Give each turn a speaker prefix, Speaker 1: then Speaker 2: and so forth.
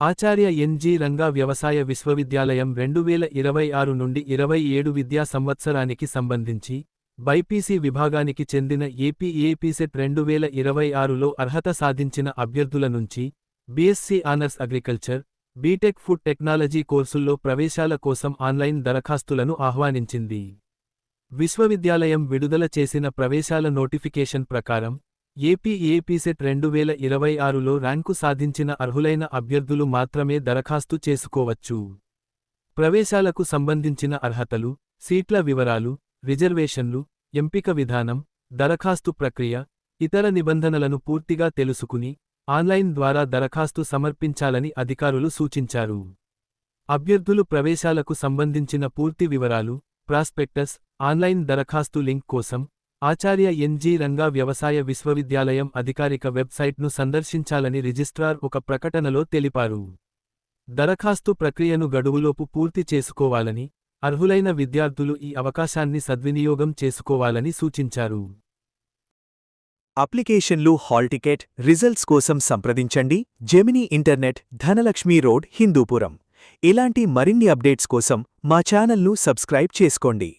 Speaker 1: ఆచార్య ఎన్.జి. రంగా వ్యవసాయ విశ్వవిద్యాలయం 2026 నుండి 27 విద్యా సంవత్సరానికి సంబంధించి బైపీసీ విభాగానికి చెందిన ఏపీసెట్ 2026లో అర్హత సాధించిన అభ్యర్థుల నుంచి BSc honours agriculture, BTech food technology కోర్సుల్లో ప్రవేశాల కోసం ఆన్లైన్ దరఖాస్తులను ఆహ్వానించింది. విశ్వవిద్యాలయం విడుదల చేసిన ప్రవేశాల నోటిఫికేషన్ ప్రకారం ఏపీసెట్ 2026లో ర్యాంకు సాధించిన అర్హులైన అభ్యర్థులు మాత్రమే దరఖాస్తు చేసుకోవచ్చు. ప్రవేశాలకు సంబంధించిన అర్హతలు, సీట్ల వివరాలు, రిజర్వేషన్లు, ఎంపిక విధానం, దరఖాస్తు ప్రక్రియ, ఇతర నిబంధనలను పూర్తిగా తెలుసుకుని ఆన్లైన్ ద్వారా దరఖాస్తు సమర్పించాలని అధికారులు సూచించారు. అభ్యర్థులు ప్రవేశాలకు సంబంధించిన పూర్తి వివరాలు, ప్రాస్పెక్టస్, ఆన్లైన్ దరఖాస్తు లింక్ కోసం ఆచార్య ఎన్.జి. రంగా వ్యవసాయ విశ్వవిద్యాలయం అధికారిక వెబ్సైట్ను సందర్శించాలని రిజిస్ట్రార్ ఒక ప్రకటనలో తెలిపారు. దరఖాస్తు ప్రక్రియను గడువులోపు పూర్తి చేసుకోవాలని, అర్హులైన విద్యార్థులు ఈ అవకాశాన్ని సద్వినియోగం చేసుకోవాలని సూచించారు.
Speaker 2: అప్లికేషన్లు, హాల్ టికెట్, రిజల్ట్స్ కోసం సంప్రదించండి. Gemini internet, Dhanalakshmi road, Hindupuram. ఇలాంటి మరిన్ని అప్డేట్స్ కోసం మా ఛానల్ను సబ్స్క్రైబ్ చేసుకోండి.